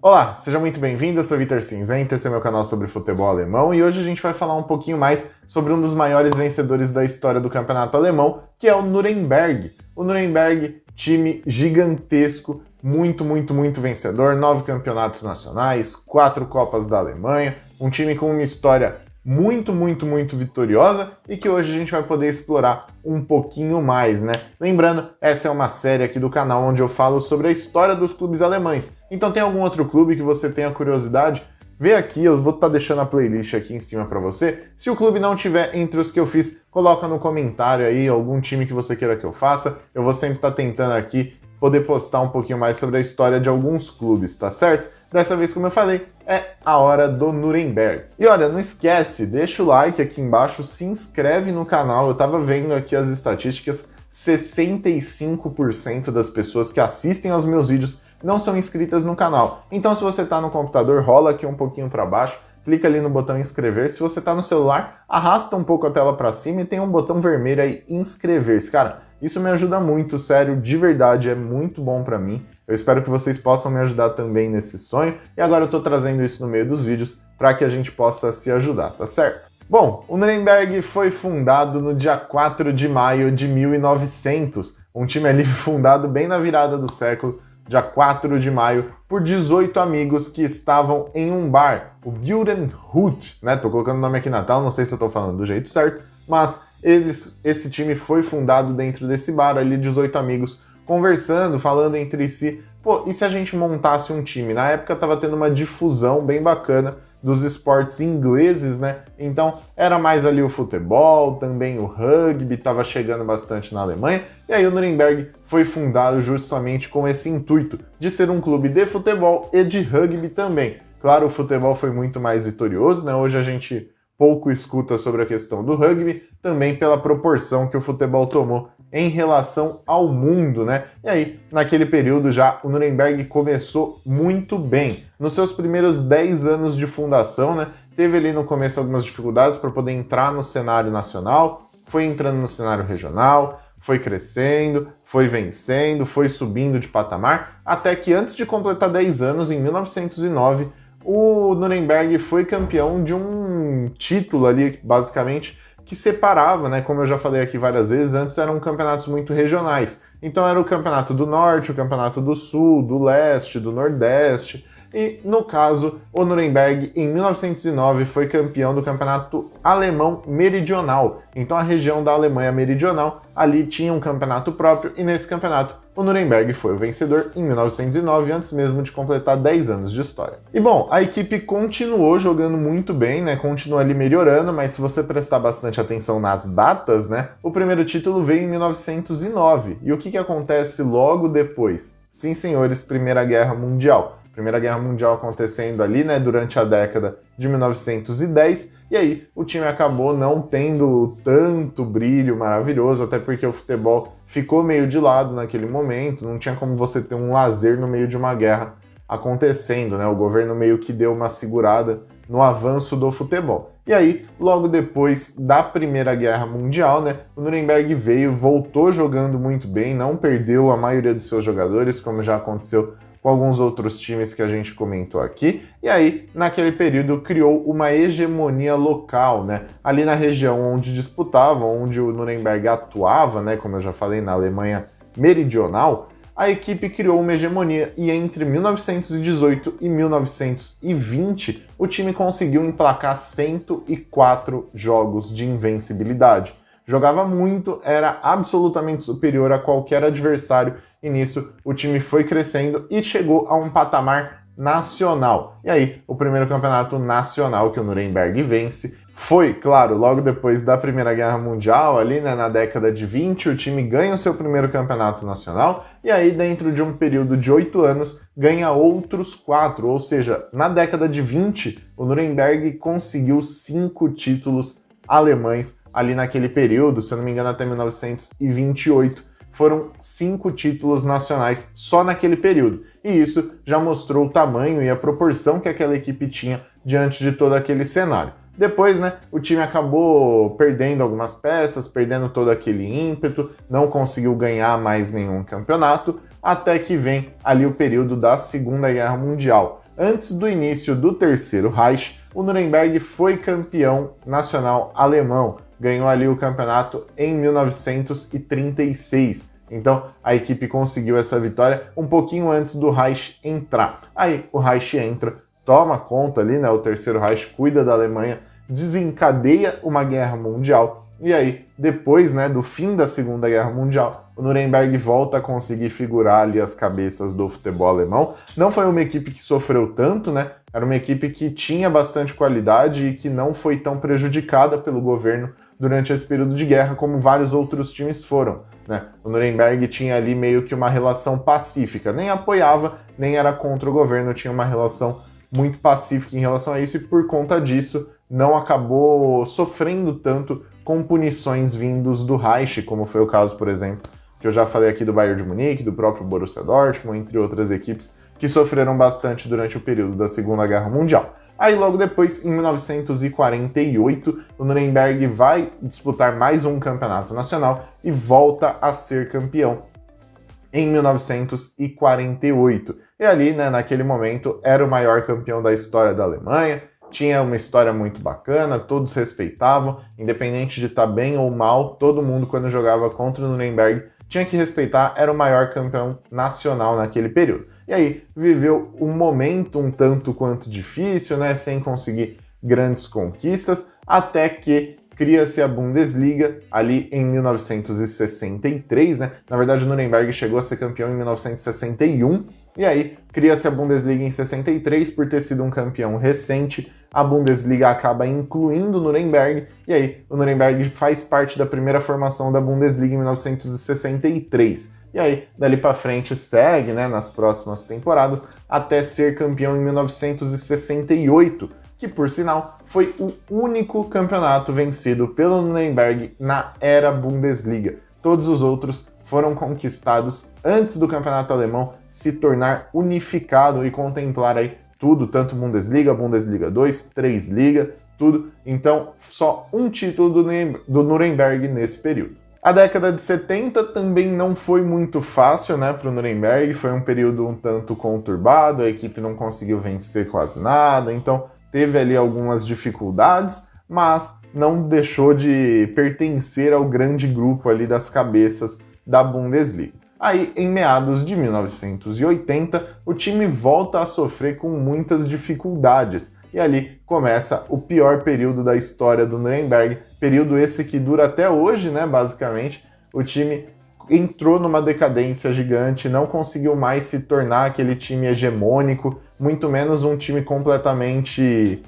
Olá, seja muito bem-vindo, eu sou Vitor Cinzenta, esse é meu canal sobre futebol alemão e hoje a gente vai falar um pouquinho mais sobre um dos maiores vencedores da história do campeonato alemão, que é o Nuremberg. O Nuremberg, time gigantesco, muito vencedor, 9 campeonatos nacionais, 4 Copas da Alemanha, um time com uma história muito vitoriosa e que hoje a gente vai poder explorar um pouquinho mais, né? Lembrando, essa é uma série aqui do canal onde eu falo sobre a história dos clubes alemães. Então tem algum outro clube que você tenha curiosidade? Vê aqui, eu vou estar deixando a playlist aqui em cima para você. Se o clube não tiver entre os que eu fiz, coloca no comentário aí algum time que você queira que eu faça. Eu vou sempre estar tentando aqui poder postar um pouquinho mais sobre a história de alguns clubes, tá certo? Dessa vez, como eu falei, é a hora do Nuremberg. E olha, não esquece, deixa o like aqui embaixo, se inscreve no canal. Eu tava vendo aqui as estatísticas, 65% das pessoas que assistem aos meus vídeos não são inscritas no canal. Então, se você tá no computador, rola aqui um pouquinho para baixo, clica ali no botão inscrever. Se você tá no celular, arrasta um pouco a tela para cima e tem um botão vermelho aí, inscrever-se. Cara, isso me ajuda muito, sério, de verdade, é muito bom para mim. Eu espero que vocês possam me ajudar também nesse sonho. E agora eu tô trazendo isso no meio dos vídeos para que a gente possa se ajudar, tá certo? Bom, o Nuremberg foi fundado no dia 4 de maio de 1900. Um time ali fundado bem na virada do século, dia 4 de maio, por 18 amigos que estavam em um bar, o Gildenhut, né? Tô colocando o nome aqui na tela, não sei se eu tô falando do jeito certo, mas esse time foi fundado dentro desse bar ali, 18 amigos conversando, falando entre si, pô, e se a gente montasse um time? Na época tava tendo uma difusão bem bacana dos esportes ingleses, né? Então era mais ali o futebol, também o rugby, tava chegando bastante na Alemanha, e aí o Nuremberg foi fundado justamente com esse intuito de ser um clube de futebol e de rugby também. Claro, o futebol foi muito mais vitorioso, né? Hoje a gente pouco escuta sobre a questão do rugby, também pela proporção que o futebol tomou em relação ao mundo, né? E aí, naquele período já, o Nuremberg começou muito bem. Nos seus primeiros 10 anos de fundação, né? Teve ali no começo algumas dificuldades para poder entrar no cenário nacional, foi entrando no cenário regional, foi crescendo, foi vencendo, foi subindo de patamar, até que antes de completar 10 anos, em 1909, o Nuremberg foi campeão de um título ali, basicamente, que separava, né? Como eu já falei aqui várias vezes, antes eram campeonatos muito regionais. Então era o campeonato do Norte, o campeonato do Sul, do Leste, do Nordeste. E, no caso, o Nuremberg, em 1909, foi campeão do campeonato alemão meridional. Então a região da Alemanha meridional ali tinha um campeonato próprio e nesse campeonato o Nuremberg foi o vencedor em 1909, antes mesmo de completar 10 anos de história. E bom, a equipe continuou jogando muito bem, né? Continua ali melhorando, mas se você prestar bastante atenção nas datas, né? O primeiro título veio em 1909. E o que acontece logo depois? Sim, senhores, Primeira Guerra Mundial. Primeira Guerra Mundial acontecendo ali, né, durante a década de 1910, e aí o time acabou não tendo tanto brilho maravilhoso, até porque o futebol ficou meio de lado naquele momento, não tinha como você ter um lazer no meio de uma guerra acontecendo, né? O governo meio que deu uma segurada no avanço do futebol. E aí, logo depois da Primeira Guerra Mundial, né, o Nuremberg voltou jogando muito bem, não perdeu a maioria dos seus jogadores, como já aconteceu com alguns outros times que a gente comentou aqui, e aí, naquele período, criou uma hegemonia local, né? Ali na região onde disputavam, onde o Nuremberg atuava, né? Como eu já falei, na Alemanha meridional, a equipe criou uma hegemonia e entre 1918 e 1920, o time conseguiu emplacar 104 jogos de invencibilidade. Jogava muito, era absolutamente superior a qualquer adversário e nisso o time foi crescendo e chegou a um patamar nacional. E aí, o primeiro campeonato nacional que o Nuremberg vence foi, claro, logo depois da Primeira Guerra Mundial, ali, né, na década de 20, o time ganha o seu primeiro campeonato nacional e aí, dentro de um período de 8 anos, ganha outros 4, ou seja, na década de 20, o Nuremberg conseguiu 5 títulos alemães ali naquele período, se eu não me engano até 1928, foram 5 títulos nacionais só naquele período. E isso já mostrou o tamanho e a proporção que aquela equipe tinha diante de todo aquele cenário. Depois, né, o time acabou perdendo algumas peças, perdendo todo aquele ímpeto, não conseguiu ganhar mais nenhum campeonato, até que vem ali o período da Segunda Guerra Mundial. Antes do início do Terceiro Reich, o Nuremberg foi campeão nacional alemão, ganhou ali o campeonato em 1936. Então a equipe conseguiu essa vitória um pouquinho antes do Reich entrar. Aí o Reich entra, toma conta ali, né? O Terceiro Reich cuida da Alemanha, desencadeia uma guerra mundial. E aí, depois, né, do fim da Segunda Guerra Mundial, o Nuremberg volta a conseguir figurar ali as cabeças do futebol alemão. Não foi uma equipe que sofreu tanto, né? Era uma equipe que tinha bastante qualidade e que não foi tão prejudicada pelo governo durante esse período de guerra como vários outros times foram, né? O Nuremberg tinha ali meio que uma relação pacífica, nem apoiava, nem era contra o governo, tinha uma relação muito pacífica em relação a isso e por conta disso não acabou sofrendo tanto com punições vindos do Reich, como foi o caso, por exemplo, que eu já falei aqui do Bayern de Munique, do próprio Borussia Dortmund, entre outras equipes que sofreram bastante durante o período da Segunda Guerra Mundial. Aí logo depois, em 1948, o Nuremberg vai disputar mais um campeonato nacional e volta a ser campeão em 1948. E ali, né, naquele momento, era o maior campeão da história da Alemanha, tinha uma história muito bacana, todos respeitavam, independente de estar bem ou mal, todo mundo quando jogava contra o Nuremberg tinha que respeitar, era o maior campeão nacional naquele período. E aí viveu um momento um tanto quanto difícil, né, sem conseguir grandes conquistas, até que cria-se a Bundesliga ali em 1963, né? Na verdade, o Nuremberg chegou a ser campeão em 1961, e aí cria-se a Bundesliga em 63 por ter sido um campeão recente. A Bundesliga acaba incluindo o Nuremberg, e aí o Nuremberg faz parte da primeira formação da Bundesliga em 1963. E aí, dali para frente, segue, né, nas próximas temporadas, até ser campeão em 1968, que, por sinal, foi o único campeonato vencido pelo Nuremberg na era Bundesliga. Todos os outros foram conquistados antes do campeonato alemão se tornar unificado e contemplar aí tudo, tanto Bundesliga, Bundesliga 2, 3 Liga, tudo. Então, só um título do Nuremberg nesse período. A década de 70 também não foi muito fácil, né, para o Nuremberg, foi um período um tanto conturbado, a equipe não conseguiu vencer quase nada, então teve ali algumas dificuldades, mas não deixou de pertencer ao grande grupo ali das cabeças da Bundesliga. Aí, em meados de 1980, o time volta a sofrer com muitas dificuldades, e ali começa o pior período da história do Nuremberg, período esse que dura até hoje, né, basicamente. O time entrou numa decadência gigante, não conseguiu mais se tornar aquele time hegemônico, muito menos um time completamente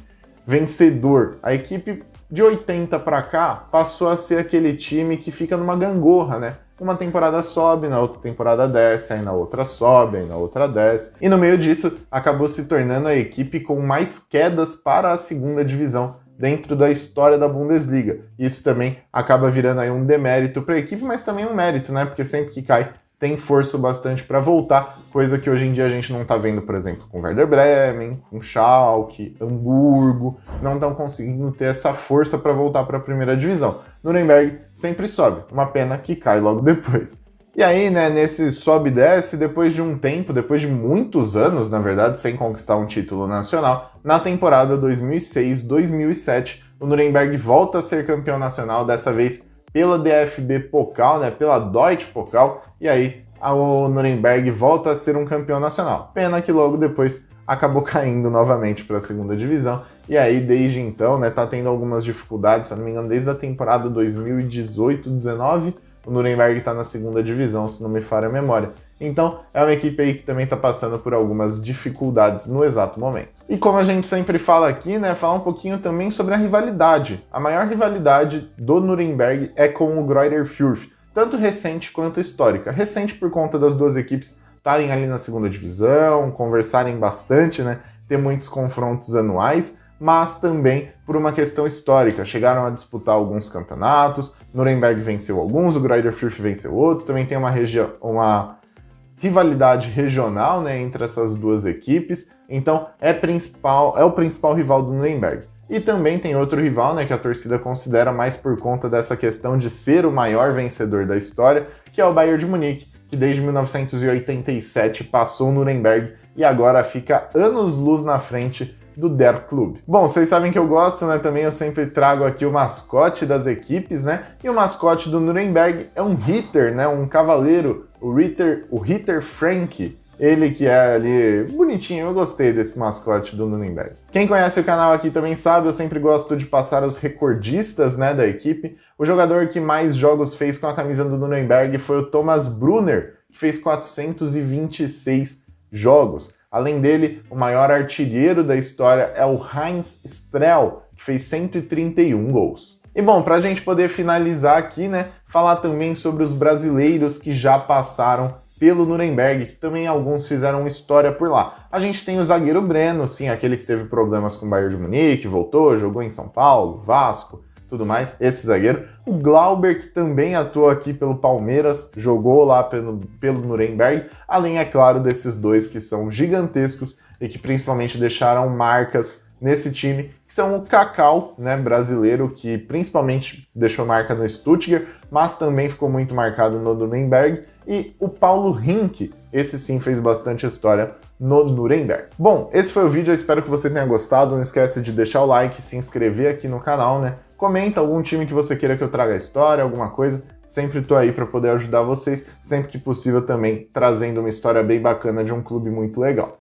vencedor. A equipe de 80 para cá passou a ser aquele time que fica numa gangorra, né? Uma temporada sobe, na outra temporada desce, aí na outra sobe, aí na outra desce. E no meio disso, acabou se tornando a equipe com mais quedas para a segunda divisão dentro da história da Bundesliga. Isso também acaba virando aí um demérito para a equipe, mas também um mérito, né? Porque sempre que cai, tem força bastante para voltar, coisa que hoje em dia a gente não está vendo, por exemplo, com Werder Bremen, com Schalke, Hamburgo, não estão conseguindo ter essa força para voltar para a primeira divisão. Nuremberg sempre sobe, uma pena que cai logo depois. E aí, né, nesse sobe e desce, depois de um tempo, depois de muitos anos, na verdade, sem conquistar um título nacional, na temporada 2006-2007, o Nuremberg volta a ser campeão nacional, dessa vez pela DFB Pokal, né, pela Deutsche Pokal, e aí o Nuremberg volta a ser um campeão nacional. Pena que logo depois acabou caindo novamente para a segunda divisão, e aí desde então, né, tá tendo algumas dificuldades, se não me engano, desde a temporada 2018-19, o Nuremberg está na segunda divisão, se não me falha a memória. Então, é uma equipe aí que também está passando por algumas dificuldades no exato momento. E como a gente sempre fala aqui, né, falar um pouquinho também sobre a rivalidade. A maior rivalidade do Nuremberg é com o Greuther Fürth, tanto recente quanto histórica. Recente por conta das duas equipes estarem ali na segunda divisão, conversarem bastante, né, ter muitos confrontos anuais, mas também por uma questão histórica. Chegaram a disputar alguns campeonatos, Nuremberg venceu alguns, o Greuther Fürth venceu outros, também tem uma rivalidade regional, né, entre essas duas equipes, então é o principal rival do Nuremberg. E também tem outro rival, né, que a torcida considera mais por conta dessa questão de ser o maior vencedor da história, que é o Bayern de Munique, que desde 1987 passou o Nuremberg e agora fica anos-luz na frente do Der Club. Bom, vocês sabem que eu gosto, né? Também eu sempre trago aqui o mascote das equipes, né? E o mascote do Nuremberg é um Ritter, né? Um cavaleiro, o Ritter Frank. Ele que é ali bonitinho, eu gostei desse mascote do Nuremberg. Quem conhece o canal aqui também sabe, eu sempre gosto de passar os recordistas, né, da equipe. O jogador que mais jogos fez com a camisa do Nuremberg foi o Thomas Brunner, que fez 426 jogos. Além dele, o maior artilheiro da história é o Heinz Strel, que fez 131 gols. E bom, para a gente poder finalizar aqui, né, falar também sobre os brasileiros que já passaram pelo Nuremberg, que também alguns fizeram história por lá. A gente tem o zagueiro Breno, sim, aquele que teve problemas com o Bayern de Munique, voltou, jogou em São Paulo, Vasco, tudo mais, esse zagueiro. O Glauber, que também atuou aqui pelo Palmeiras, jogou lá pelo Nuremberg, além, é claro, desses dois que são gigantescos e que principalmente deixaram marcas nesse time, que são o Kaká, né, brasileiro, que principalmente deixou marca no Stuttgart, mas também ficou muito marcado no Nuremberg, e o Paulo Rink, esse sim fez bastante história no Nuremberg. Bom, esse foi o vídeo, eu espero que você tenha gostado, não esquece de deixar o like, se inscrever aqui no canal, né, comenta algum time que você queira que eu traga a história, alguma coisa, sempre tô aí para poder ajudar vocês, sempre que possível também trazendo uma história bem bacana de um clube muito legal.